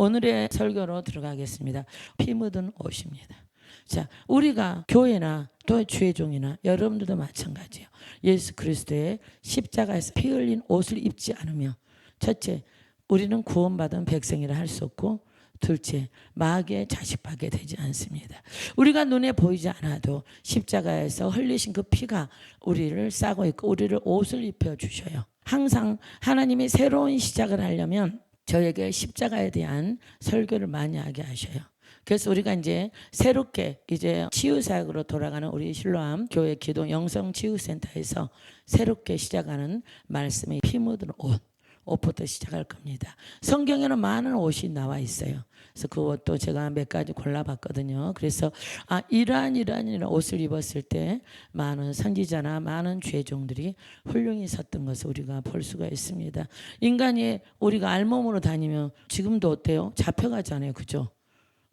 오늘의 설교로 들어가겠습니다. 피 묻은 옷입니다. 자, 우리가 교회나 또 주의 종이나 여러분들도 마찬가지예요. 예수 그리스도의 십자가에서 피 흘린 옷을 입지 않으며, 첫째, 우리는 구원받은 백성이라 할 수 없고, 둘째, 마귀의 자식밖에 되지 않습니다. 우리가 눈에 보이지 않아도 십자가에서 흘리신 그 피가 우리를 싸고 있고 우리를 옷을 입혀주셔요. 항상 하나님이 새로운 시작을 하려면 저에게 십자가에 대한 설교를 많이 하게 하셔요. 그래서 우리가 이제 새롭게 이제 치유사역으로 돌아가는 우리 실로암 교회 기도 영성치유센터에서 새롭게 시작하는 말씀이 피 묻은 옷부터 시작할 겁니다. 성경에는 많은 옷이 나와 있어요. 그래서 그 옷도 제가 몇 가지 골라봤거든요. 그래서 이러한 옷을 입었을 때 많은 선지자나 많은 죄종들이 훌륭히 섰던 것을 우리가 볼 수가 있습니다. 인간이 우리가 알몸으로 다니면 지금도 어때요? 잡혀가잖아요. 그죠?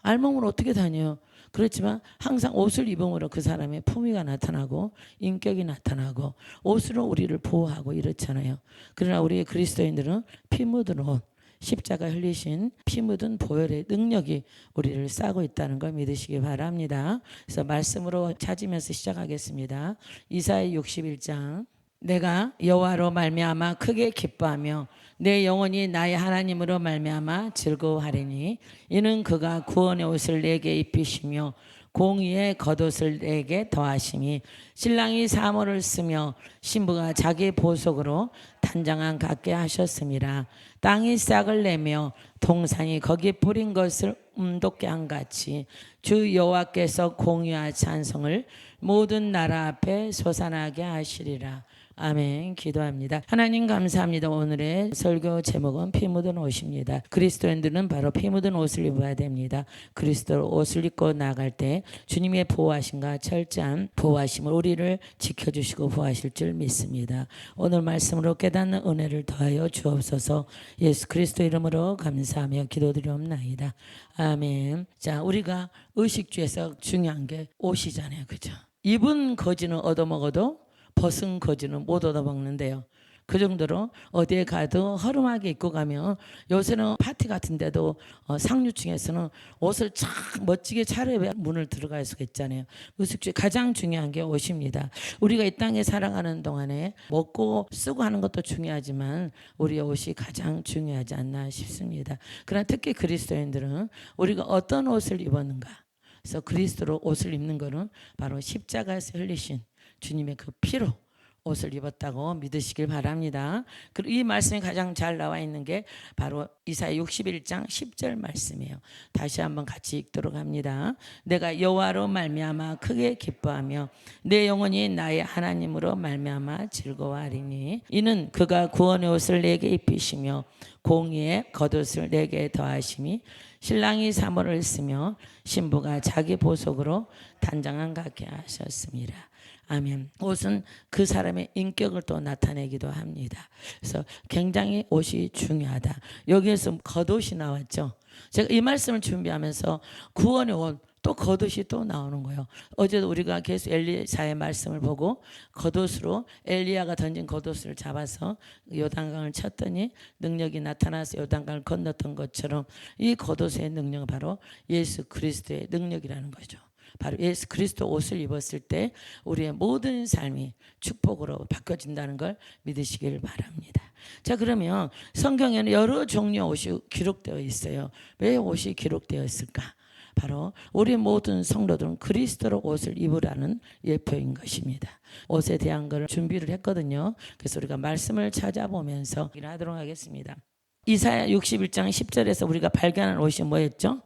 알몸으로 어떻게 다녀요? 그렇지만 항상 옷을 입음으로 그 사람의 품위가 나타나고 인격이 나타나고 옷으로 우리를 보호하고 이렇잖아요. 그러나 우리 그리스도인들은 피 묻은 옷, 십자가 흘리신 피 묻은 보혈의 능력이 우리를 싸고 있다는 걸 믿으시기 바랍니다. 그래서 말씀으로 찾으면서 시작하겠습니다. 이사야 61장. 내가 여호와로 말미암아 크게 기뻐하며 내 영혼이 나의 하나님으로 말미암아 즐거워하리니 이는 그가 구원의 옷을 내게 입히시며 공의의 겉옷을 내게 더하심이 신랑이 사모를 쓰며 신부가 자기 보석으로 단장한 같게 하셨음이라. 땅이 싹을 내며 동산이 거기 뿌린 것을 돋게 한 같이 주 여호와께서 공의와 찬송을 모든 나라 앞에 솟아나게 하시리라. 아멘. 기도합니다. 하나님 감사합니다. 오늘의 설교 제목은 피 묻은 옷입니다. 그리스도인들은 바로 피 묻은 옷을 입어야 됩니다. 그리스도 옷을 입고 나갈 때 주님의 보호하심과 철저한 보호하심을 우리를 지켜주시고 보호하실 줄 믿습니다. 오늘 말씀으로 깨닫는 은혜를 더하여 주옵소서. 예수 그리스도 이름으로 감사하며 기도드리옵나이다. 아멘. 자, 우리가 의식주에서 중요한 게 옷이잖아요. 그죠? 입은 거지는 얻어먹어도 벗은 거지는 못 얻어먹는데요. 그 정도로 어디에 가도 허름하게 입고 가면, 요새는 파티 같은 데도 상류층에서는 옷을 참 멋지게 차려입어야 문을 들어갈 수가 있잖아요. 의식주의 가장 중요한 게 옷입니다. 우리가 이 땅에 살아가는 동안에 먹고 쓰고 하는 것도 중요하지만 우리의 옷이 가장 중요하지 않나 싶습니다. 그러나 특히 그리스도인들은 우리가 어떤 옷을 입었는가, 그래서 그리스도로 옷을 입는 것은 바로 십자가에서 흘리신 주님의 그 피로 옷을 입었다고 믿으시길 바랍니다. 그리고 이 말씀이 가장 잘 나와 있는 게 바로 이사야 61장 10절 말씀이에요. 다시 한번 같이 읽도록 합니다. 내가 여호와로 말미암아 크게 기뻐하며 내 영혼이 나의 하나님으로 말미암아 즐거워하리니 이는 그가 구원의 옷을 내게 입히시며 공의의 겉옷을 내게 더하심이 신랑이 사모를 쓰며 신부가 자기 보석으로 단장한 같게 하셨습니다. 아멘. 옷은 그 사람의 인격을 또 나타내기도 합니다. 그래서 굉장히 옷이 중요하다. 여기에서 겉옷이 나왔죠. 제가 이 말씀을 준비하면서 구원의 옷, 또 겉옷이 또 나오는 거예요. 어제도 우리가 계속 엘리사의 말씀을 보고 겉옷으로 엘리야가 던진 겉옷을 잡아서 요단강을 쳤더니 능력이 나타나서 요단강을 건넜던 것처럼 이 겉옷의 능력은 바로 예수 그리스도의 능력이라는 거죠. 바로 예수 그리스도 옷을 입었을 때 우리의 모든 삶이 축복으로 바뀌어진다는 걸 믿으시길 바랍니다. 자, 그러면 성경에는 여러 종류의 옷이 기록되어 있어요. 왜 옷이 기록되어 있을까? 바로 우리 모든 성도들은 그리스도로 옷을 입으라는 예표인 것입니다. 옷에 대한 걸 준비를 했거든요. 그래서 우리가 말씀을 찾아보면서 일하도록 하겠습니다. 이사야 61장 10절에서 우리가 발견한 옷이 뭐였죠?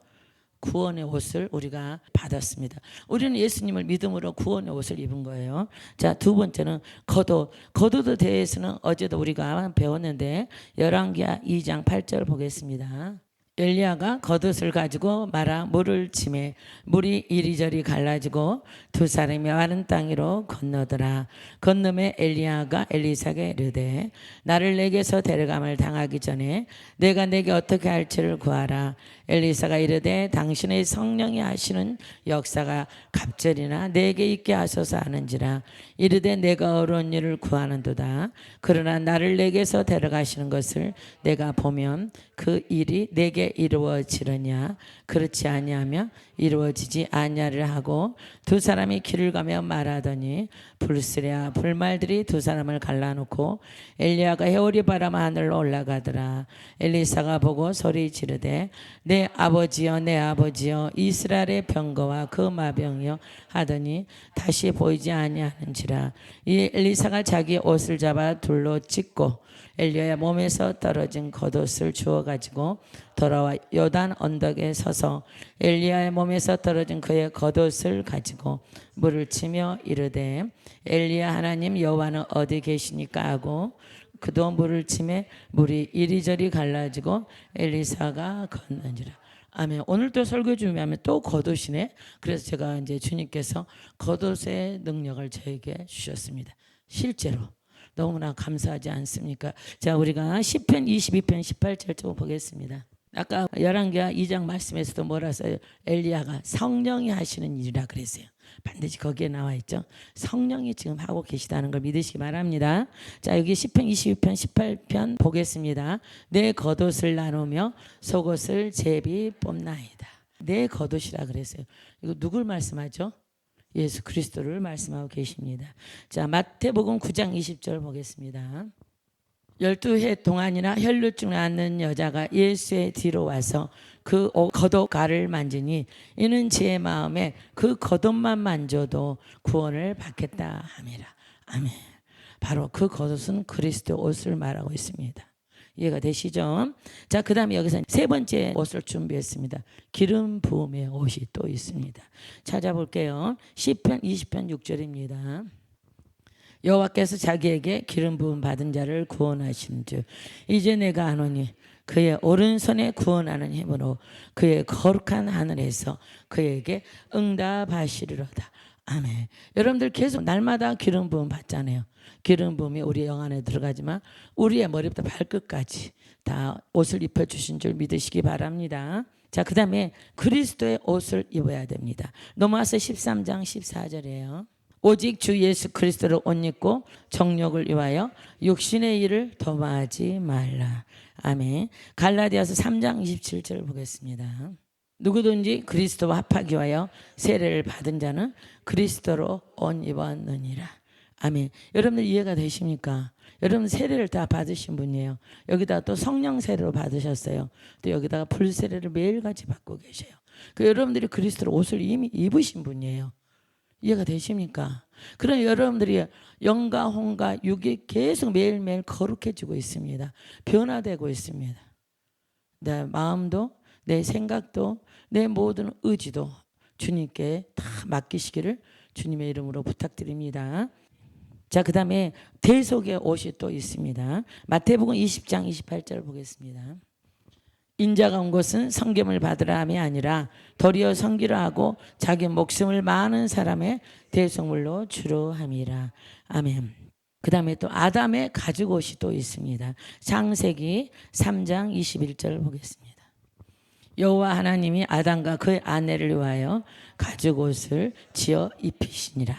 구원의 옷을 우리가 받았습니다. 우리는 예수님을 믿음으로 구원의 옷을 입은 거예요. 자, 두 번째는 겉옷. 겉옷에 대해서는 어제도 우리가 배웠는데 열왕기하 2장 8절 보겠습니다. 엘리야가 겉옷을 가지고 말아 물을 치매 물이 이리저리 갈라지고 두 사람이 마른 땅으로 건너더라. 건너매 엘리야가 엘리사에게 이르되 나를 내게서 데려감을 당하기 전에 내가 내게 어떻게 할지를 구하라. 엘리사가 이르되 당신의 성령이 하시는 역사가 갑절이나 내게 있게 하소서 하는지라. 이르되 내가 어려운 일을 구하는도다. 그러나 나를 내게서 데려가시는 것을 내가 보면 그 일이 내게 내게 이루어지느냐 그렇지 아니하며 이루어지지 아니하리라 하고 두 사람이 길을 가며 말하더니 불쓰랴 불말들이 두 사람을 갈라놓고 엘리야가 해오리 바람 하늘로 올라가더라. 엘리사가 보고 소리 지르되 내 아버지여 내 아버지여 이스라엘의 병거와 그 마병이여 하더니 다시 보이지 아니하는지라. 이 엘리사가 자기 옷을 잡아 둘로 찢고 엘리야의 몸에서 떨어진 겉옷을 주워 가지고 돌아와 요단 언덕에 서서 엘리야의 몸에서 떨어진 그의 겉옷을 가지고 물을 치며 이르되 엘리야 하나님 여호와는 어디 계시니까 하고 그도 물을 치매 물이 이리저리 갈라지고 엘리사가 건너니라. 아멘. 오늘 또 설교 준비하면 또 겉옷이네. 그래서 제가 이제 주님께서 겉옷의 능력을 저에게 주셨습니다. 실제로. 너무나 감사하지 않습니까? 자, 우리가 시편 22편 18절 좀 보겠습니다. 아까 열왕기하 2장 말씀에서도 뭐라 써요? 엘리야가 성령이 하시는 일이라 그랬어요. 반드시 거기에 나와 있죠. 성령이 지금 하고 계시다는 걸 믿으시기 바랍니다. 자, 여기 시편 22편 18편 보겠습니다. 내 겉옷을 나누며 속옷을 제비 뽑나이다. 내 겉옷이라 그랬어요. 이거 누굴 말씀하죠? 예수 그리스도를 말씀하고 계십니다. 자, 마태복음 9장 20절 보겠습니다. 12해 동안이나 혈루증을 앓는 여자가 예수의 뒤로 와서 그 겉옷가를 만지니 이는 제 마음에 그 겉옷만 만져도 구원을 받겠다 함이라. 아멘. 바로 그 겉옷은 그리스도 옷을 말하고 있습니다. 이해가 되시죠? 자, 그 다음에 여기서 세 번째 옷을 준비했습니다. 기름 부음의 옷이 또 있습니다. 찾아볼게요. 시편 20편 6절입니다. 여호와께서 자기에게 기름 부음 받은 자를 구원하신 즉 이제 내가 아노니 그의 오른손에 구원하는 힘으로 그의 거룩한 하늘에서 그에게 응답하시리로다. 아멘. 여러분들 계속 날마다 기름 부음 받잖아요. 기름 부음이 우리 영 안에 들어가지만 우리의 머리부터 발끝까지 다 옷을 입혀주신 줄 믿으시기 바랍니다. 자, 그 다음에 그리스도의 옷을 입어야 됩니다. 로마서 13장 14절이에요. 오직 주 예수 그리스도를 옷 입고 정욕을 위하여 육신의 일을 도모하지 말라. 아멘. 갈라디아서 3장 27절 보겠습니다. 누구든지 그리스도와 합하기 위하여 세례를 받은 자는 그리스도로 옷 입었느니라. 아멘. 여러분들 이해가 되십니까? 여러분 세례를 다 받으신 분이에요. 여기다 또 성령 세례로 받으셨어요. 또 여기다가 불 세례를 매일같이 받고 계셔요. 그 여러분들이 그리스도로 옷을 이미 입으신 분이에요. 이해가 되십니까? 그럼 여러분들이 영과 혼과 육이 계속 매일매일 거룩해지고 있습니다. 변화되고 있습니다. 내 마음도 내 생각도 내 모든 의지도 주님께 다 맡기시기를 주님의 이름으로 부탁드립니다. 자, 그 다음에 대속의 옷이 또 있습니다. 마태복음 20장 28절 보겠습니다. 인자가 온 것은 성김을 받으라 함이 아니라 도리어 섬기라 하고 자기 목숨을 많은 사람의 대속물로 주로 함이라. 아멘. 그 다음에 또 아담의 가죽 옷이 또 있습니다. 창세기 3장 21절 보겠습니다. 여호와 하나님이 아담과 그의 아내를 위하여 가죽 옷을 지어 입히시니라.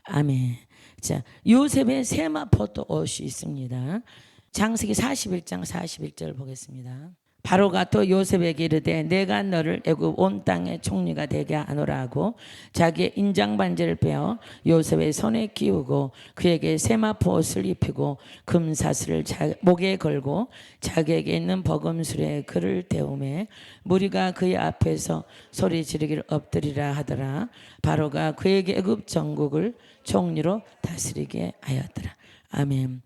아멘. 자, 요셉의 세마포도 옷이 있습니다. 창세기 41장 41절 보겠습니다. 바로가 또 요셉에게 이르되 내가 너를 애굽 온 땅의 총리가 되게 하노라 하고 자기의 인장 반지를 빼어 요셉의 손에 끼우고 그에게 세마포 옷을 입히고 금사슬을 목에 걸고 자기에게 있는 버금술에 그를 태우매 무리가 그의 앞에서 소리 지르기를 엎드리라 하더라. 바로가 그에게 애굽 전국을 총리로 다스리게 하였더라. 아멘.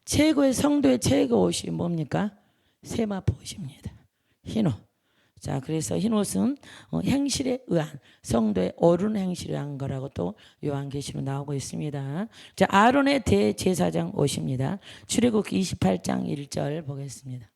최고의 성도의 최고 옷이 뭡니까? 세마포 옷입니다. 흰옷. 자, 그래서 흰옷은 행실에 의한 성도의 옳은 행실에 의한 거라고 또 요한계시로 나오고 있습니다. 자, 아론의 대제사장 옷입니다. 출애굽기 28장 1절 보겠습니다.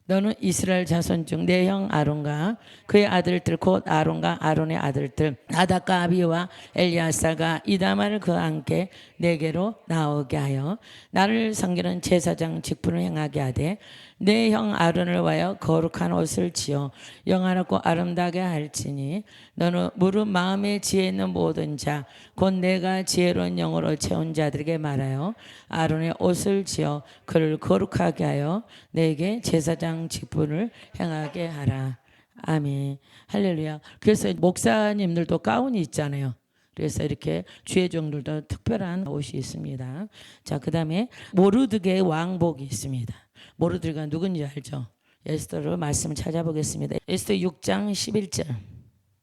너는 이스라엘 자손 중 내 형 아론과 그의 아들들 곧 아론과 아론의 아들들 나답과 아비와 엘리아살과 이다말을 그와 함께 내게로 나오게 하여 나를 섬기는 제사장 직분을 행하게 하되 내 형 아론을 위하여 거룩한 옷을 지어 영화롭고 아름다게 할지니 너는 무릇 마음에 지혜 있는 모든 자 곧 내가 지혜로운 영으로 채운 자들에게 말하여 아론의 옷을 지어 그를 거룩하게 하여 내게 제사장 직분을 행하게 하라. 아멘. 할렐루야. 그래서 목사님들도 가운이 있잖아요. 그래서 이렇게 주의 종들도 특별한 옷이 있습니다. 자, 그다음에 모르드게의 왕복이 있습니다. 모르드게가 누군지 알죠? 에스더로 말씀을 찾아보겠습니다. 에스더 6장 11절.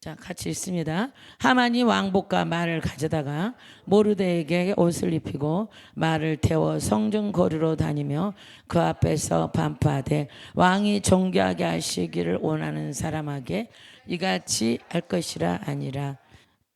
자, 같이 읽습니다. 하만이 왕복과 말을 가져다가 모르드게에게 옷을 입히고 말을 태워 성전 거리로 다니며 그 앞에서 반파되 왕이 존귀하게 하시기를 원하는 사람에게 이같이 할 것이라 아니라.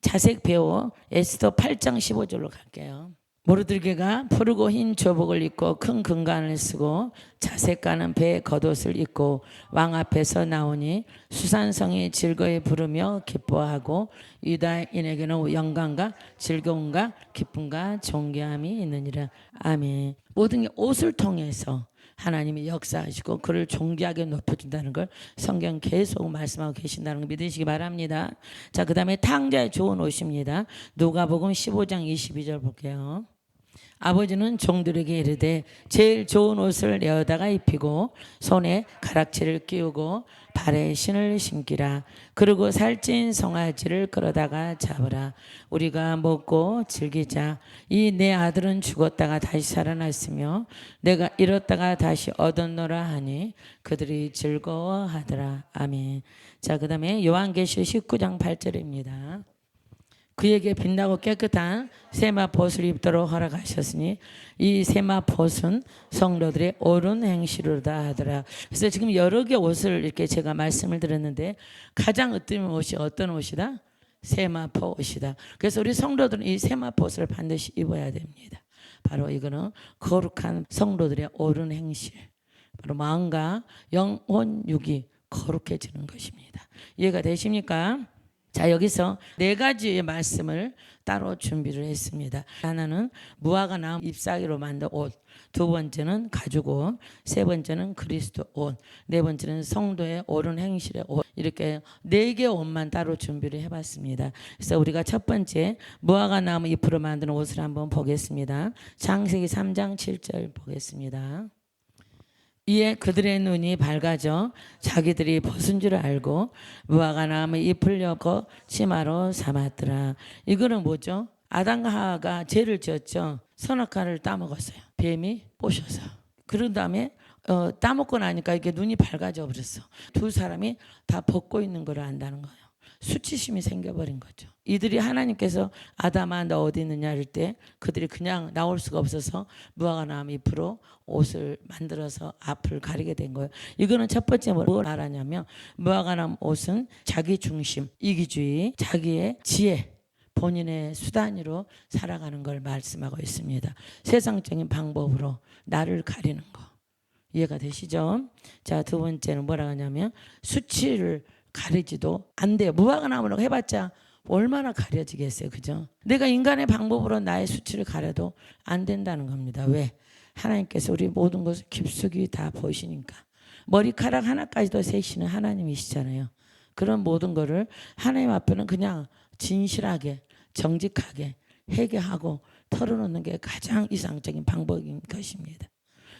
자색 배워 에스더 8장 15절로 갈게요. 모르드게가 푸르고 흰 조복을 입고 큰 금관을 쓰고 자색 가는 배 겉옷을 입고 왕 앞에서 나오니 수산성이 즐거이 부르며 기뻐하고 유다인에게는 영광과 즐거움과 기쁨과 존귀함이 있느니라. 아멘. 모든 게 옷을 통해서 하나님이 역사하시고 그를 존귀하게 높여준다는 걸 성경 계속 말씀하고 계신다는 걸 믿으시기 바랍니다. 자, 그 다음에 탕자의 좋은 옷입니다. 누가복음 15장 22절 볼게요. 아버지는 종들에게 이르되 제일 좋은 옷을 내어다가 입히고 손에 가락지를 끼우고 발에 신을 신기라. 그리고 살찐 송아지를 끌어다가 잡으라. 우리가 먹고 즐기자. 이 내 아들은 죽었다가 다시 살아났으며 내가 잃었다가 다시 얻었노라 하니 그들이 즐거워하더라. 아멘. 자, 그 다음에 요한계시 19장 8절입니다. 그에게 빛나고 깨끗한 세마포옷을 입도록 허락하셨으니 이 세마포옷은 성도들의 옳은 행실로다 하더라. 그래서 지금 여러 개 옷을 이렇게 제가 말씀을 드렸는데 가장 으뜸인 옷이 어떤 옷이다? 세마포옷이다. 그래서 우리 성도들은 이 세마포옷을 반드시 입어야 됩니다. 바로 이거는 거룩한 성도들의 옳은 행실, 바로 마음과 영혼 육이 거룩해지는 것입니다. 이해가 되십니까? 자, 여기서 네 가지의 말씀을 따로 준비를 했습니다. 하나는 무화과 나무 잎사귀로 만든 옷, 두 번째는 가죽 옷, 세 번째는 그리스도 옷, 네 번째는 성도의 옳은 행실의 옷. 이렇게 네 개 옷만 따로 준비를 해봤습니다. 그래서 우리가 첫 번째 무화과 나무 잎으로 만든 옷을 한번 보겠습니다. 창세기 3장 7절 보겠습니다. 이에 그들의 눈이 밝아져 자기들이 벗은 줄 알고 무화과 나무 잎을 엮어 치마로 삼았더라. 이거는 뭐죠? 아담과 하와가 죄를 지었죠. 선악과를 따먹었어요. 뱀이 꼬셔서. 그런 다음에 따먹고 나니까 이게 눈이 밝아져 버렸어. 두 사람이 다 벗고 있는 걸 안다는 거예요. 수치심이 생겨버린 거죠. 이들이 하나님께서 아담아 너 어디 있느냐 할 때 그들이 그냥 나올 수가 없어서 무화과 나무 잎으로 옷을 만들어서 앞을 가리게 된 거예요. 이거는 첫 번째 뭘 말하냐면 무화과 나무 옷은 자기 중심, 이기주의, 자기의 지혜, 본인의 수단으로 살아가는 걸 말씀하고 있습니다. 세상적인 방법으로 나를 가리는 거. 이해가 되시죠? 자, 두 번째는 뭐라 하냐면 수치를 가리지도 안 돼요. 무화과 나무라고 해봤자 얼마나 가려지겠어요. 그죠? 내가 인간의 방법으로 나의 수치를 가려도 안 된다는 겁니다. 왜? 하나님께서 우리 모든 것을 깊숙이 다 보시니까. 머리카락 하나까지도 세시는 하나님이시잖아요. 그런 모든 거를 하나님 앞에는 그냥 진실하게 정직하게 회개하고 털어놓는 게 가장 이상적인 방법인 것입니다.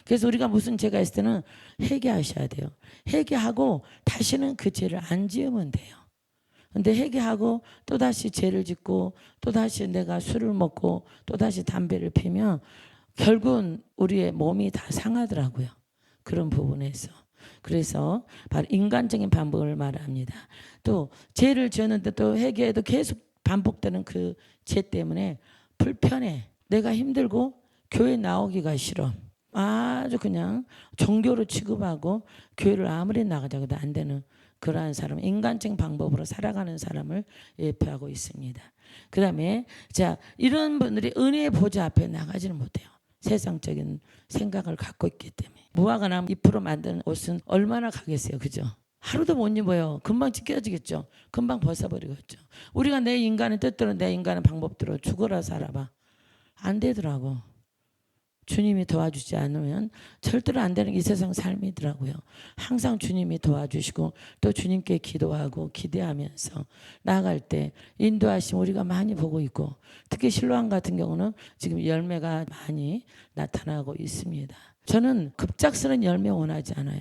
그래서 우리가 무슨 죄가 있을 때는 회개하셔야 돼요. 회개하고 다시는 그 죄를 안 지으면 돼요. 근데 회개하고 또다시 죄를 짓고 또다시 내가 술을 먹고 또다시 담배를 피면 결국은 우리의 몸이 다 상하더라고요. 그런 부분에서. 그래서 바로 인간적인 방법을 말합니다. 또 죄를 지었는데 또 회개해도 계속 반복되는 그 죄 때문에 불편해. 내가 힘들고 교회 나오기가 싫어. 아주 그냥 종교로 취급하고 교회를 아무리 나가자고 해도 안 되는 그러한 사람, 인간적인 방법으로 살아가는 사람을 예표하고 있습니다. 그 다음에 자, 이런 분들이 은혜의 보좌 앞에 나가지는 못해요. 세상적인 생각을 갖고 있기 때문에. 무화과 나무 잎으로 만든 옷은 얼마나 가겠어요. 그죠? 하루도 못 입어요. 금방 찢겨지겠죠. 금방 벗어버리겠죠. 우리가 내 인간의 뜻대로 내 인간의 방법대로 죽어라 살아봐. 안 되더라고. 주님이 도와주지 않으면 절대로 안 되는 이 세상 삶이더라고요. 항상 주님이 도와주시고 또 주님께 기도하고 기대하면서 나아갈 때 인도하심 우리가 많이 보고 있고 특히 실로암 같은 경우는 지금 열매가 많이 나타나고 있습니다. 저는 급작스러운 열매 원하지 않아요.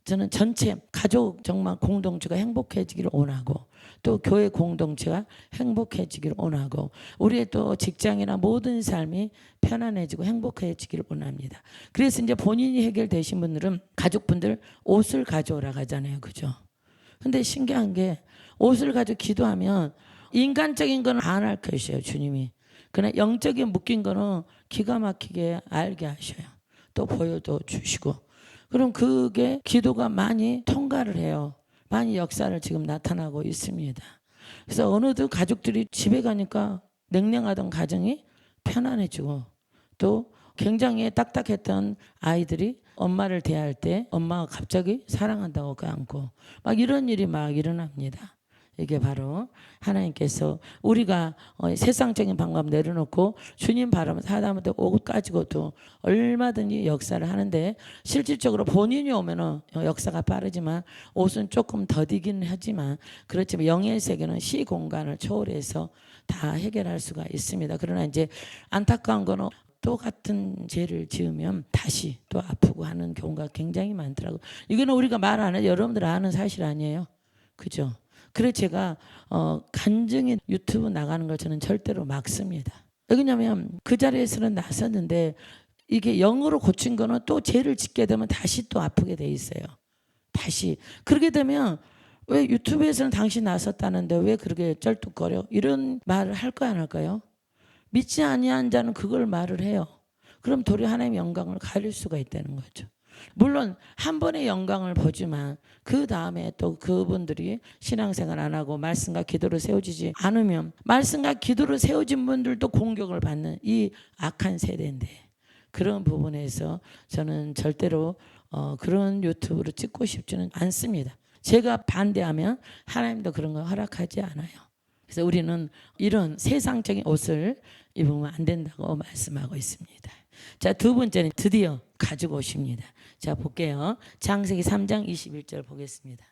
저는 전체 가족 정말 공동체가 행복해지기를 원하고 또 교회 공동체가 행복해지기를 원하고 우리의 또 직장이나 모든 삶이 편안해지고 행복해지기를 원합니다. 그래서 이제 본인이 해결되신 분들은 가족분들 옷을 가져오라 하잖아요. 그죠? 근데 신기한 게 옷을 가지고 기도하면 인간적인 건 안 할 것이에요. 주님이. 그러나 영적인 묶인 거는 기가 막히게 알게 하셔요. 또 보여도 주시고. 그럼 그게 기도가 많이 통과를 해요. 많이 역사를 지금 나타나고 있습니다. 그래서 어느덧 가족들이 집에 가니까 냉랭하던 가정이 편안해지고 또 굉장히 딱딱했던 아이들이 엄마를 대할 때 엄마가 갑자기 사랑한다고 껴안고 막 이런 일이 막 일어납니다. 이게 바로 하나님께서 우리가 세상적인 방법 내려놓고 주님 바라면서 하다 보면 옷 가지고도 얼마든지 역사를 하는데 실질적으로 본인이 오면은 역사가 빠르지만 옷은 조금 더디긴 하지만 그렇지만 영의 세계는 시 공간을 초월해서 다 해결할 수가 있습니다. 그러나 이제 안타까운 거는 똑같은 죄를 지으면 다시 또 아프고 하는 경우가 굉장히 많더라고요. 이거는 우리가 말 안 해도 여러분들 아는 사실 아니에요. 그죠? 그래서 제가 간증인 유튜브 나가는 걸 저는 절대로 막습니다. 왜냐하면 그 자리에서는 나섰는데 이게 영으로 고친 거는 또 죄를 짓게 되면 다시 또 아프게 돼 있어요. 다시 그렇게 되면 왜 유튜브에서는 당신 나섰다는데 왜 그렇게 쩔뚝거려? 이런 말을 할까요 안 할까요? 믿지 아니한 자는 그걸 말을 해요. 그럼 도리어 하나님의 영광을 가릴 수가 있다는 거죠. 물론 한 번의 영광을 보지만 그 다음에 또 그분들이 신앙생활 안 하고 말씀과 기도로 세워지지 않으면 말씀과 기도로 세워진 분들도 공격을 받는 이 악한 세대인데 그런 부분에서 저는 절대로 그런 유튜브를 찍고 싶지는 않습니다. 제가 반대하면 하나님도 그런 거 허락하지 않아요. 그래서 우리는 이런 세상적인 옷을 입으면 안 된다고 말씀하고 있습니다. 자, 두 번째는 드디어 가지고 오십니다. 자, 볼게요. 창세기 3장 21절 보겠습니다.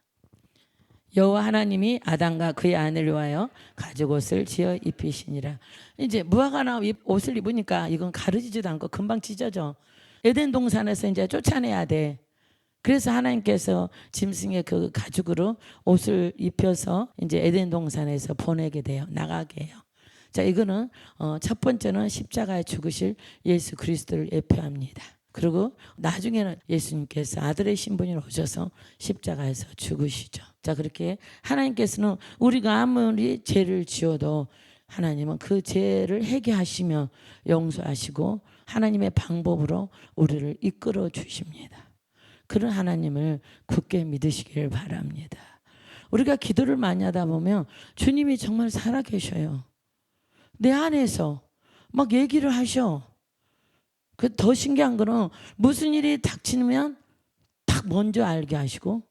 여호와 하나님이 아담과 그의 아내를 위하여 가죽 옷을 지어 입히시니라. 이제 무화과나 옷을 입으니까 이건 가르지지도 않고 금방 찢어져. 에덴 동산에서 이제 쫓아내야 돼. 그래서 하나님께서 짐승의 그 가죽으로 옷을 입혀서 이제 에덴 동산에서 보내게 돼요. 나가게 해요. 자, 이거는 첫 번째는 십자가에 죽으실 예수 그리스도를 예표합니다. 그리고 나중에는 예수님께서 아들의 신분으로 오셔서 십자가에서 죽으시죠. 자, 그렇게 하나님께서는 우리가 아무리 죄를 지어도 하나님은 그 죄를 회개하시며 용서하시고 하나님의 방법으로 우리를 이끌어 주십니다. 그런 하나님을 굳게 믿으시길 바랍니다. 우리가 기도를 많이 하다 보면 주님이 정말 살아계셔요. 내 안에서 막 얘기를 하셔. 그 더 신기한 거는 무슨 일이 닥치면 딱 먼저 알게 하시고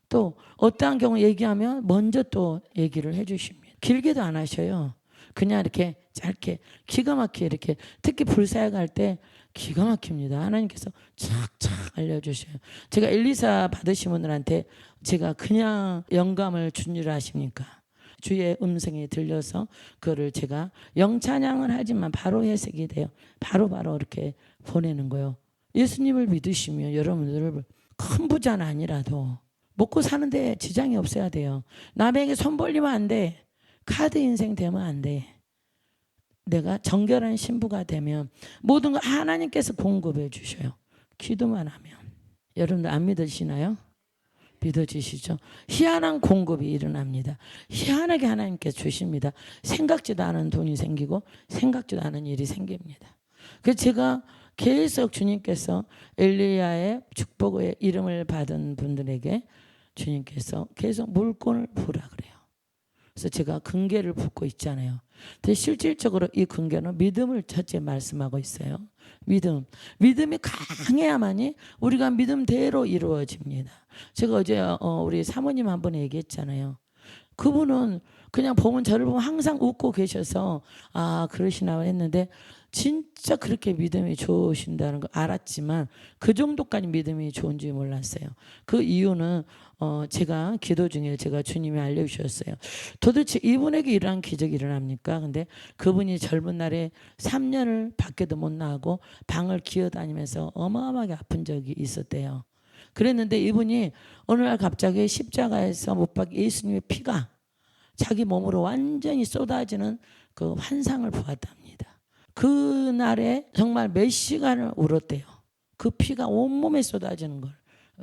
또 어떠한 경우 얘기하면 먼저 또 얘기를 해주십니다. 길게도 안 하셔요. 그냥 이렇게 짧게 기가 막히게 이렇게 특히 불사역할 때 기가 막힙니다. 하나님께서 착착 알려주셔요. 제가 엘리사 받으신 분들한테 제가 그냥 영감을 준 줄 아십니까? 주의 음성이 들려서 그거를 제가 영찬양을 하지만 바로 해석이 돼요. 바로바로 이렇게 보내는 거예요. 예수님을 믿으시면 여러분들 큰 부자는 아니라도 먹고 사는데 지장이 없어야 돼요. 남에게 손 벌리면 안 돼. 카드 인생 되면 안 돼. 내가 정결한 신부가 되면 모든 걸 하나님께서 공급해 주셔요. 기도만 하면. 여러분들 안 믿으시나요? 믿어지시죠? 희한한 공급이 일어납니다. 희한하게 하나님께서 주십니다. 생각지도 않은 돈이 생기고 생각지도 않은 일이 생깁니다. 그래서 제가 계속 주님께서 엘리야의 축복의 이름을 받은 분들에게 주님께서 계속 물건을 부으라 그래요. 그래서 제가 금괴를 붓고 있잖아요. 근데 실질적으로 이 금괴는 믿음을 첫째 말씀하고 있어요. 믿음이 강해야만이 우리가 믿음대로 이루어집니다. 제가 어제 우리 사모님 한 번 얘기했잖아요. 그분은 그냥 보면 저를 보면 항상 웃고 계셔서 아 그러시나 했는데 진짜 그렇게 믿음이 좋으신다는 걸 알았지만 그 정도까지 믿음이 좋은지 몰랐어요. 그 이유는 제가 기도 중에 제가 주님이 알려주셨어요. 도대체 이분에게 이러한 기적이 일어납니까? 근데 그분이 젊은 날에 3년을 밖에도 못 나가고 방을 기어다니면서 어마어마하게 아픈 적이 있었대요. 그랬는데 이분이 어느 날 갑자기 십자가에서 못 박힌 예수님의 피가 자기 몸으로 완전히 쏟아지는 그 환상을 보았답니다. 그날에 정말 몇 시간을 울었대요. 그 피가 온몸에 쏟아지는 걸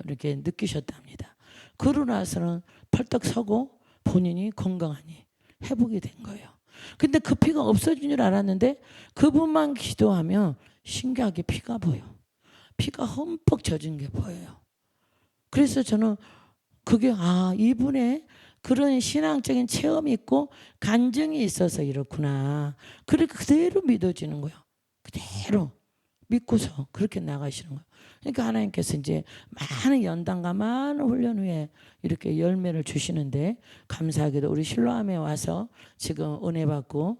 이렇게 느끼셨답니다. 그러고 나서는 펄떡 서고 본인이 건강하니 회복이 된 거예요. 근데 그 피가 없어진 줄 알았는데 그분만 기도하면 신기하게 피가 보여. 피가 흠뻑 젖은 게 보여요. 그래서 저는 그게 이분의 그런 신앙적인 체험이 있고 간증이 있어서 이렇구나. 그렇게 그대로 믿어지는 거예요. 그대로 믿고서 그렇게 나가시는 거예요. 그러니까 하나님께서 이제 많은 연단과 많은 훈련 후에 이렇게 열매를 주시는데 감사하게도 우리 실로암에 와서 지금 은혜 받고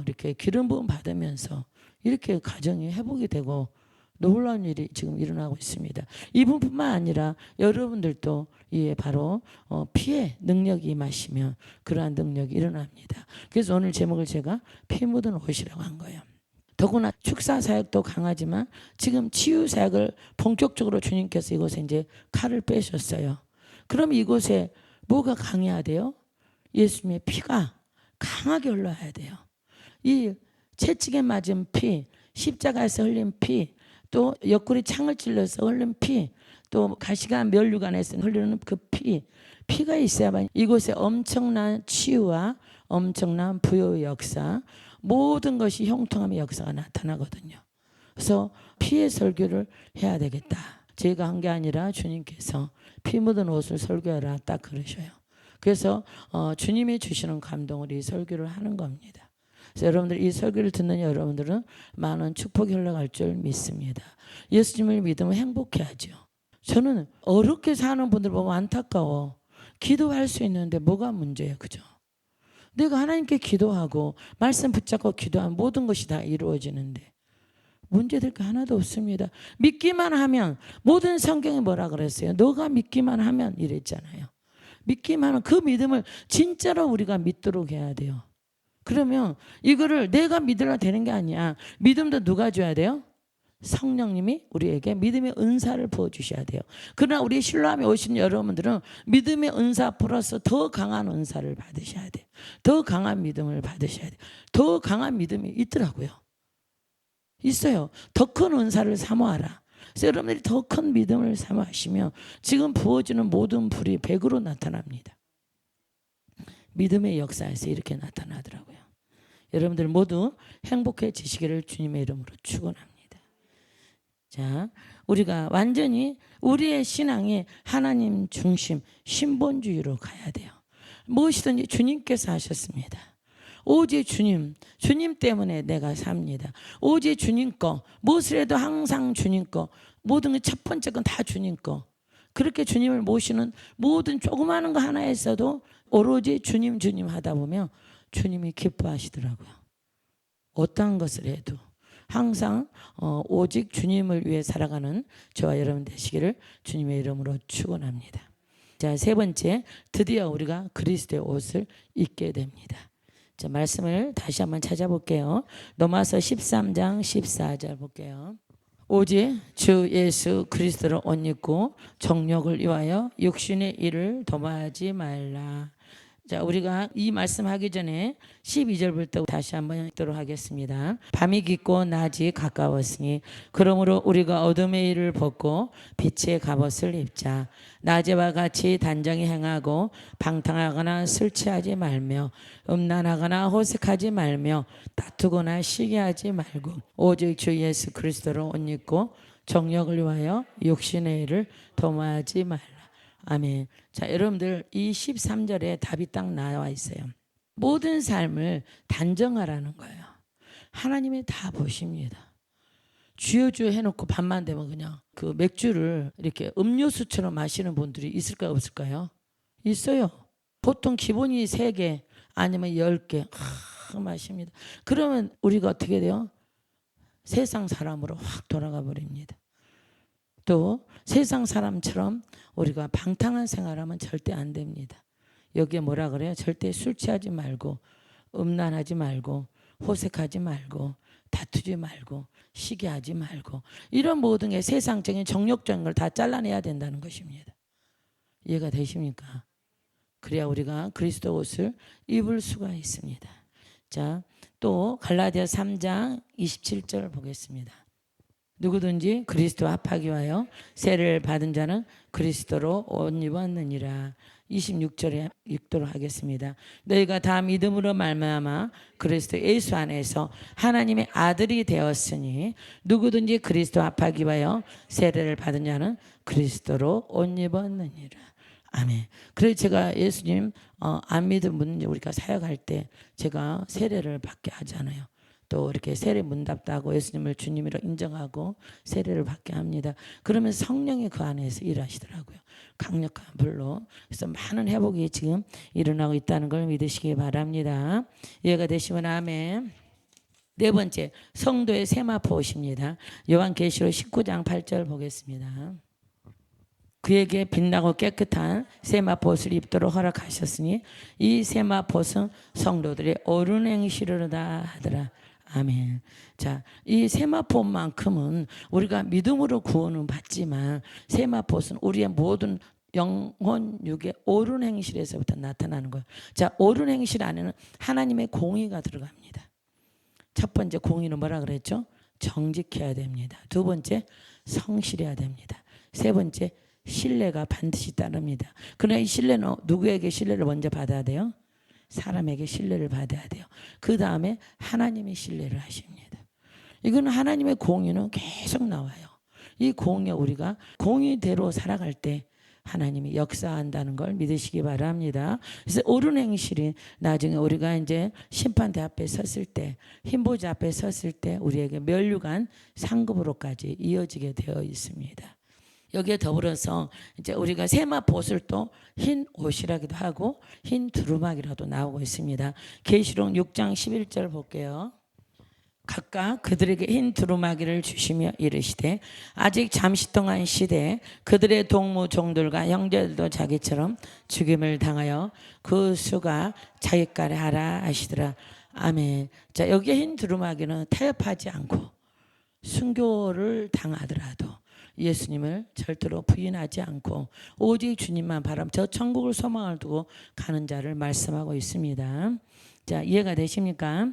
이렇게 기름 부음 받으면서 이렇게 가정이 회복이 되고 놀라운 일이 지금 일어나고 있습니다. 이분뿐만 아니라 여러분들도 이에 바로 피의 능력이 임하시면 그러한 능력이 일어납니다. 그래서 오늘 제목을 제가 피 묻은 옷이라고 한 거예요. 더구나 축사 사역도 강하지만 지금 치유 사역을 본격적으로 주님께서 이곳에 이제 칼을 빼셨어요. 그럼 이곳에 뭐가 강해야 돼요? 예수님의 피가 강하게 흘러야 돼요. 이 채찍에 맞은 피, 십자가에서 흘린 피, 또 옆구리 창을 찔러서 흘린 피, 또 가시관 면류관에서 흐르는 그 피가 있어야만 이곳에 엄청난 치유와 엄청난 부여의 역사, 모든 것이 형통함의 역사가 나타나거든요. 그래서 피의 설교를 해야 되겠다. 제가 한 게 아니라 주님께서 피 묻은 옷을 설교하라 딱 그러셔요. 그래서 주님이 주시는 감동을 이 설교를 하는 겁니다. 그래서 여러분들 이 설교를 듣는 여러분들은 많은 축복이 흘러갈 줄 믿습니다. 예수님을 믿으면 행복해야죠. 저는 어렵게 사는 분들 보면 안타까워. 기도할 수 있는데 뭐가 문제예요, 그죠? 내가 하나님께 기도하고 말씀 붙잡고 기도하면 모든 것이 다 이루어지는데 문제될 게 하나도 없습니다. 믿기만 하면 모든 성경이 뭐라 그랬어요? 너가 믿기만 하면 이랬잖아요. 믿기만 하면 그 믿음을 진짜로 우리가 믿도록 해야 돼요. 그러면 이거를 내가 믿으려 되는 게 아니야. 믿음도 누가 줘야 돼요? 성령님이 우리에게 믿음의 은사를 부어주셔야 돼요. 그러나 우리 신랑에 오신 여러분들은 믿음의 은사 플러스 더 강한 은사를 받으셔야 돼요. 더 강한 믿음을 받으셔야 돼요. 더 강한 믿음이 있더라고요. 있어요. 더 큰 은사를 사모하라. 그래서 여러분들이 더 큰 믿음을 사모하시면 지금 부어지는 모든 불이 100으로 나타납니다. 믿음의 역사에서 이렇게 나타나더라고요. 여러분들 모두 행복해지시기를 주님의 이름으로 축원합니다. 자, 우리가 완전히 우리의 신앙이 하나님 중심 신본주의로 가야 돼요. 무엇이든지 주님께서 하셨습니다. 오직 주님 때문에 내가 삽니다. 오직 주님 거, 무엇을 해도 항상 주님 거, 모든 게 첫 번째 건 다 주님 거. 그렇게 주님을 모시는 모든 조그마한 거 하나에서도 오로지 주님 하다 보면 주님이 기뻐하시더라고요. 어떠한 것을 해도 항상 오직 주님을 위해 살아가는 저와 여러분 되시기를 주님의 이름으로 축원합니다. 자, 세 번째, 드디어 우리가 그리스도의 옷을 입게 됩니다. 자, 말씀을 다시 한번 찾아볼게요. 로마서 13장 14절 볼게요. 오직 주 예수 그리스도를 옷 입고 정욕을 위하여 육신의 일을 도모하지 말라. 자, 우리가 이 말씀하기 전에 12절부터 다시 한번 읽도록 하겠습니다. 밤이 깊고 낮이 가까웠으니 그러므로 우리가 어둠의 일을 벗고 빛의 갑옷을 입자. 낮에와 같이 단정히 행하고 방탕하거나 술 취하지 말며 음란하거나 호색하지 말며 다투거나 시기하지 말고 오직 주 예수 그리스도를 옷 입고 정욕을 위하여 육신의 일을 도모하지 말라. 아멘. 자, 여러분들 이 13절에 답이 딱 나와 있어요. 모든 삶을 단정하라는 거예요. 하나님이 다 보십니다. 주여 해놓고 밤만 되면 그냥 그 맥주를 이렇게 음료수처럼 마시는 분들이 있을까요, 없을까요? 있어요. 보통 기본이 3개 아니면 10개 마십니다. 그러면 우리가 어떻게 돼요? 세상 사람으로 확 돌아가 버립니다. 또 세상 사람처럼 우리가 방탕한 생활하면 절대 안 됩니다. 여기에 뭐라 그래요? 절대 술 취하지 말고 음란하지 말고 호색하지 말고 다투지 말고 시기하지 말고 이런 모든 게 세상적인 정욕적인 걸 다 잘라내야 된다는 것입니다. 이해가 되십니까? 그래야 우리가 그리스도 옷을 입을 수가 있습니다. 자, 또 갈라디아 3장 27절 보겠습니다. 누구든지 그리스도와 합하기 위하여 세례를 받은 자는 그리스도로 옷 입었느니라. 26절에 읽도록 하겠습니다. 너희가 다 믿음으로 말미암아 그리스도 예수 안에서 하나님의 아들이 되었으니 누구든지 그리스도와 합하기 위하여 세례를 받은 자는 그리스도로 옷 입었느니라. 아멘. 그래서 제가 예수님 안 믿은 분 우리가 사역할 때 제가 세례를 받게 하잖아요. 또 이렇게 세례 문답도 하고 예수님을 주님으로 인정하고 세례를 받게 합니다. 그러면 성령이 그 안에서 일하시더라고요. 강력한 불로. 그래서 많은 회복이 지금 일어나고 있다는 걸 믿으시기 바랍니다. 이해가 되시면 아멘. 네 번째, 성도의 세마포옷입니다. 요한계시록 19장 8절 보겠습니다. 그에게 빛나고 깨끗한 세마포옷을 입도록 허락하셨으니 이 세마포옷은 성도들의 옳은 행실이로다 하더라. 아멘. 자, 이 세마포만큼은 우리가 믿음으로 구원은 받지만 세마포는 우리의 모든 영혼, 육의 옳은 행실에서부터 나타나는 거예요. 자, 옳은 행실 안에는 하나님의 공의가 들어갑니다. 첫 번째 공의는 뭐라 그랬죠? 정직해야 됩니다. 두 번째 성실해야 됩니다. 세 번째 신뢰가 반드시 따릅니다. 그러나 이 신뢰는 누구에게 신뢰를 먼저 받아야 돼요? 사람에게 신뢰를 받아야 돼요. 그 다음에 하나님의 신뢰를 하십니다. 이거는 하나님의 공의는 계속 나와요. 이 공의 우리가 공의대로 살아갈 때 하나님이 역사한다는 걸 믿으시기 바랍니다. 그래서 옳은 행실이 나중에 우리가 이제 심판대 앞에 섰을 때, 흰보좌 앞에 섰을 때 우리에게 면류관 상급으로까지 이어지게 되어 있습니다. 여기에 더불어서 이제 우리가 세마포옷을 또 흰 옷이라기도 하고 흰 두루마기라도 나오고 있습니다. 계시록 6장 11절 볼게요. 각각 그들에게 흰 두루마기를 주시며 이르시되 아직 잠시 동안 시대에 그들의 동무 종들과 형제들도 자기처럼 죽임을 당하여 그 수가 자기까지 하라 하시더라. 아멘. 자, 여기에 흰 두루마기는 타협하지 않고 순교를 당하더라도 예수님을 절대로 부인하지 않고 오직 주님만 바라보며 저 천국을 소망을 두고 가는 자를 말씀하고 있습니다. 자, 이해가 되십니까?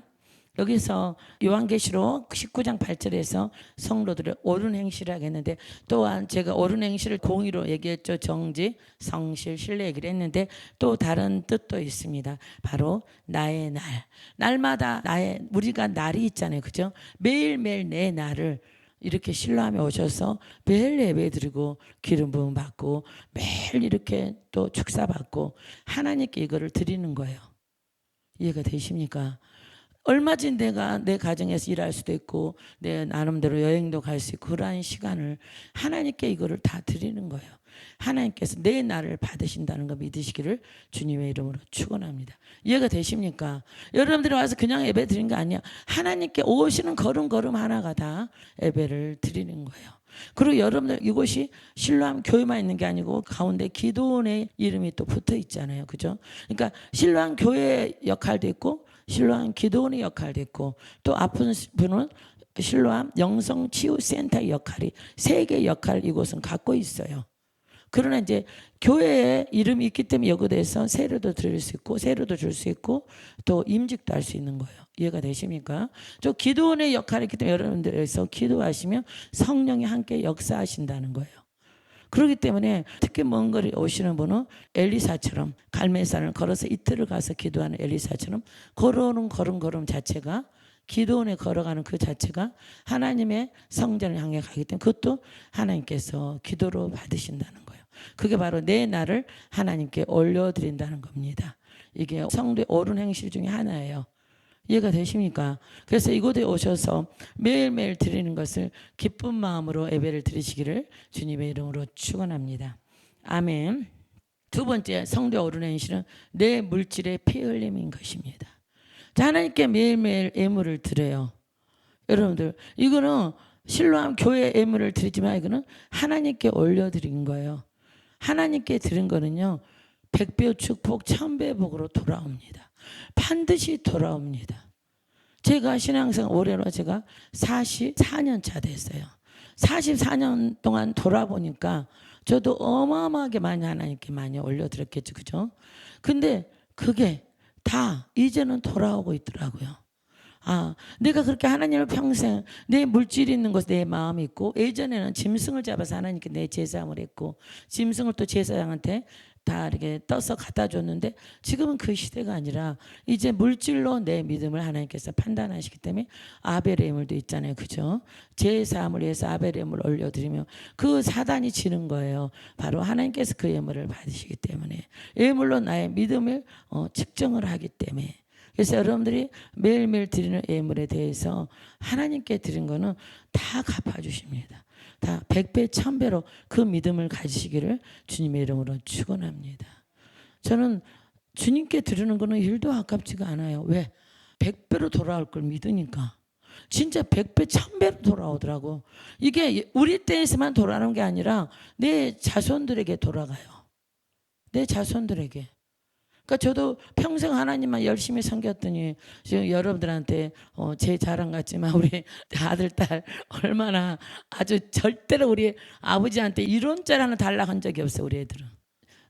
여기서 요한계시록 19장 8절에서 성도들의 옳은 행실이라고 했는데 또한 제가 옳은 행실을 공의로 얘기했죠. 정직, 성실, 신뢰 얘기를 했는데 또 다른 뜻도 있습니다. 바로 나의 날. 날마다 우리가 날이 있잖아요. 그죠? 매일매일 내 날을 이렇게 신뢰하며 오셔서 매일 예배 드리고 기름 부음 받고 매일 이렇게 또 축사 받고 하나님께 이거를 드리는 거예요. 이해가 되십니까? 얼마든지 내가 내 가정에서 일할 수도 있고 내 나름대로 여행도 갈 수 있고 그러한 시간을 하나님께 이거를 다 드리는 거예요. 하나님께서 내 날을 받으신다는 거 믿으시기를 주님의 이름으로 축원합니다. 이해가 되십니까? 여러분들이 와서 그냥 예배 드리는 게 아니야. 하나님께 오시는 걸음걸음 하나가 다 예배를 드리는 거예요. 그리고 여러분들 이곳이 신로암 교회만 있는 게 아니고 가운데 기도원의 이름이 또 붙어 있잖아요. 그죠? 그러니까 신로암 교회 역할도 있고 신로암 기도원의 역할도 있고 또 아픈 분은 신로암 영성치유센터의 역할이 세 개의 역할을 이곳은 갖고 있어요. 그러나 이제 교회에 이름이 있기 때문에 여기에 대해서 세례도 드릴 수 있고 세례도 줄 수 있고 또 임직도 할 수 있는 거예요. 이해가 되십니까? 저 기도원의 역할이 있기 때문에 여러분들에서 기도하시면 성령이 함께 역사하신다는 거예요. 그렇기 때문에 특히 먼 거리 오시는 분은 엘리사처럼 갈매산을 걸어서 이틀을 가서 기도하는 엘리사처럼 걸어오는 걸음 자체가 기도원에 걸어가는 그 자체가 하나님의 성전을 향해 가기 때문에 그것도 하나님께서 기도로 받으신다는 거예요. 그게 바로 내 날을 하나님께 올려드린다는 겁니다. 이게 성도의 옳은 행실 중에 하나예요. 이해가 되십니까? 그래서 이곳에 오셔서 매일매일 드리는 것을 기쁜 마음으로 예배를 드리시기를 주님의 이름으로 축원합니다. 아멘. 두 번째 성도의 옳은 행실은 내 물질의 피 흘림인 것입니다. 자, 하나님께 매일매일 예물을 드려요. 여러분들 이거는 실로암 교회 예물을 드리지만 이거는 하나님께 올려드린 거예요. 하나님께 드린 거는요 100배 축복 1000배 복으로 돌아옵니다. 반드시 돌아옵니다. 제가 신앙생활 올해로 제가 44년 차 됐어요. 44년 동안 돌아보니까 저도 어마어마하게 많이 하나님께 많이 올려드렸겠죠. 그죠? 근데 그게 다 이제는 돌아오고 있더라고요. 아, 내가 그렇게 하나님을 평생 내 물질이 있는 곳에 내 마음이 있고, 예전에는 짐승을 잡아서 하나님께 내 제사함을 했고, 짐승을 또 제사장한테 다 이렇게 떠서 갖다 줬는데, 지금은 그 시대가 아니라 이제 물질로 내 믿음을 하나님께서 판단하시기 때문에 아벨의 예물도 있잖아요. 그죠? 제사함을 위해서 아벨의 예물을 올려드리면 그 사단이 지는 거예요. 바로 하나님께서 그 예물을 받으시기 때문에, 예물로 나의 믿음을 측정을 하기 때문에. 그래서 여러분들이 매일매일 드리는 예물에 대해서 하나님께 드린 거는 다 갚아주십니다. 다 100배, 1000배로 그 믿음을 가지시기를 주님의 이름으로 축원합니다. 저는 주님께 드리는 거는 1도 아깝지가 않아요. 왜? 100배로 돌아올 걸 믿으니까. 진짜 100배, 1000배로 돌아오더라고. 이게 우리 때에서만 돌아오는 게 아니라 내 자손들에게 돌아가요. 내 자손들에게. 그러니까 저도 평생 하나님만 열심히 섬겼더니 지금 여러분들한테 제 자랑 같지만 우리 아들, 딸 얼마나 아주 절대로 우리 아버지한테 1원짜리 하나 달라고 한 적이 없어요. 우리 애들은.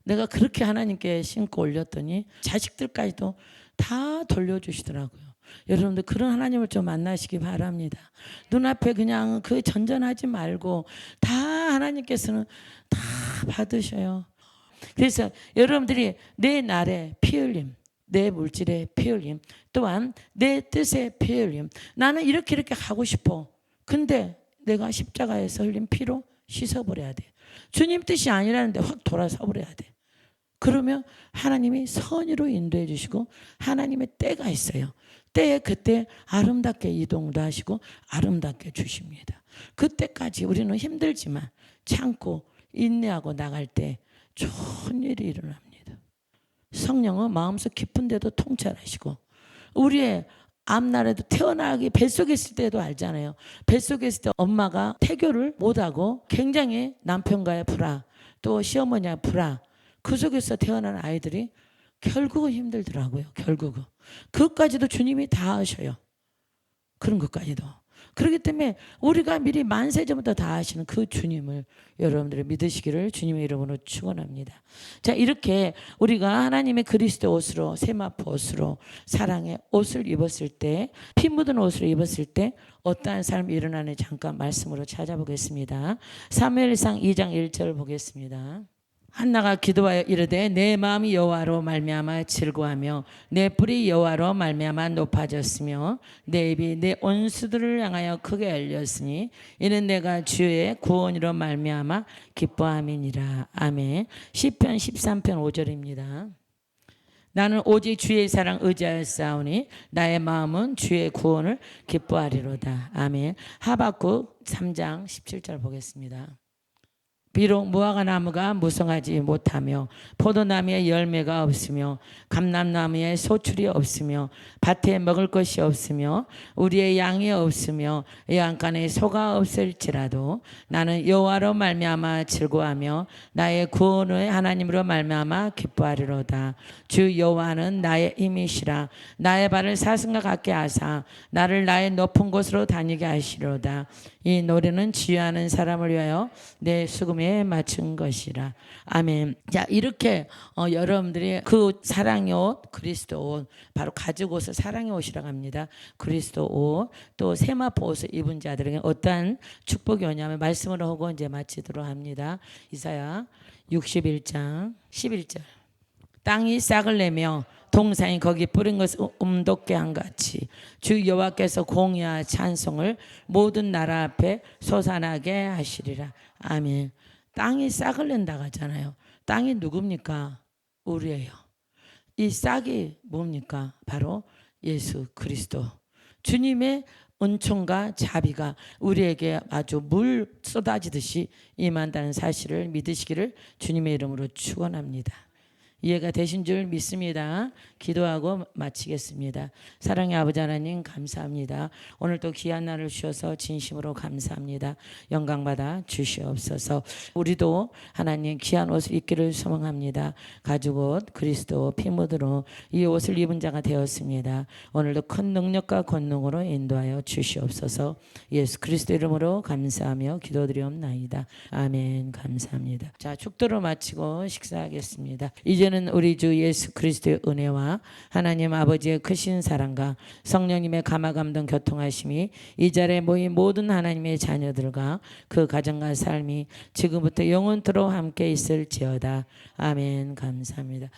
내가 그렇게 하나님께 심고 올렸더니 자식들까지도 다 돌려주시더라고요. 여러분들 그런 하나님을 좀 만나시기 바랍니다. 눈앞에 그냥 그 전전하지 말고 다 하나님께서는 다 받으셔요. 그래서 여러분들이 내 날에 피 흘림, 내 물질에 피 흘림, 또한 내 뜻에 피 흘림. 나는 이렇게 하고 싶어. 근데 내가 십자가에서 흘린 피로 씻어버려야 돼. 주님 뜻이 아니라는데 확 돌아서 버려야 돼. 그러면 하나님이 선의로 인도해 주시고 하나님의 때가 있어요. 때에 그때 아름답게 이동도 하시고 아름답게 주십니다. 그때까지 우리는 힘들지만 참고 인내하고 나갈 때 좋은 일이 일어납니다. 성령은 마음속 깊은 데도 통찰하시고, 우리의 앞날에도 태어나기 뱃속에 있을 때도 알잖아요. 뱃속에 있을 때 엄마가 태교를 못하고 굉장히 남편과의 불화, 또 시어머니와 불화, 그 속에서 태어난 아이들이 결국은 힘들더라고요. 결국은 그것까지도 주님이 다 하셔요. 그런 것까지도. 그렇기 때문에 우리가 미리 만세 전부터 다 하시는 그 주님을 여러분들이 믿으시기를 주님의 이름으로 축원합니다. 자, 이렇게 우리가 하나님의 그리스도 옷으로, 세마포 옷으로, 사랑의 옷을 입었을 때, 피 묻은 옷을 입었을 때 어떠한 삶이 일어나는지 잠깐 말씀으로 찾아보겠습니다. 사무엘상 2장 1절 보겠습니다. 한나가 기도하여 이르되 내 마음이 여호와로 말미암아 즐거하며 내 뿔이 여호와로 말미암아 높아졌으며 내 입이 내 원수들을 향하여 크게 열렸으니 이는 내가 주의 구원으로 말미암아 기뻐함이니라. 아멘. 시편 13편 5절입니다. 나는 오직 주의 사랑 의지하였사오니 나의 마음은 주의 구원을 기뻐하리로다. 아멘. 하박국 3장 17절 보겠습니다. 비록 무화과 나무가 무성하지 못하며 포도나무에 열매가 없으며 감람나무에 소출이 없으며 밭에 먹을 것이 없으며 우리의 양이 없으며 외양간에 소가 없을지라도 나는 여호와로 말미암아 즐거워하며 나의 구원의 하나님으로 말미암아 기뻐하리로다. 주 여호와는 나의 힘이시라. 나의 발을 사슴과 같게 하사 나를 나의 높은 곳으로 다니게 하시리로다. 이 노래는 지휘하는 사람을 위하여 내 수금에 맞춘 것이라. 아멘. 자, 이렇게 여러분들이 그 사랑의 옷, 그리스도 옷, 바로 가죽 옷을 사랑의 옷이라고 합니다. 그리스도 옷, 또 세마포 옷을 입은 자들에게 어떠한 축복이 오냐면 말씀으로 하고 이제 마치도록 합니다. 이사야 61장 11절. 땅이 싹을 내며 동산이 거기 뿌린 것을 음돋게 한 같이 주 여호와께서 공의와 찬송을 모든 나라 앞에 솟아나게 하시리라. 아멘. 땅이 싹을 낸다고 하잖아요. 땅이 누굽니까? 우리예요. 이 싹이 뭡니까? 바로 예수 그리스도. 주님의 은총과 자비가 우리에게 아주 물 쏟아지듯이 임한다는 사실을 믿으시기를 주님의 이름으로 축원합니다. 이해가 되신 줄 믿습니다. 기도하고 마치겠습니다. 사랑의 아버지 하나님 감사합니다. 오늘 또 귀한 날을 주셔서 진심으로 감사합니다. 영광받아 주시옵소서. 우리도 하나님 귀한 옷을 입기를 소망합니다. 가죽옷 그리스도 피 묻으로 이 옷을 입은 자가 되었습니다. 오늘도 큰 능력과 권능으로 인도하여 주시옵소서. 예수 그리스도 이름으로 감사하며 기도드리옵나이다. 아멘. 감사합니다. 자, 축도로 마치고 식사하겠습니다. 이제는 우리 주 예수 그리스도의 은혜와 하나님 아버지의 크신 사랑과 성령님의 감화감동 교통하심이 이 자리에 모인 모든 하나님의 자녀들과 그 가정과 삶이 지금부터 영원토록 함께 있을지어다. 아멘. 감사합니다.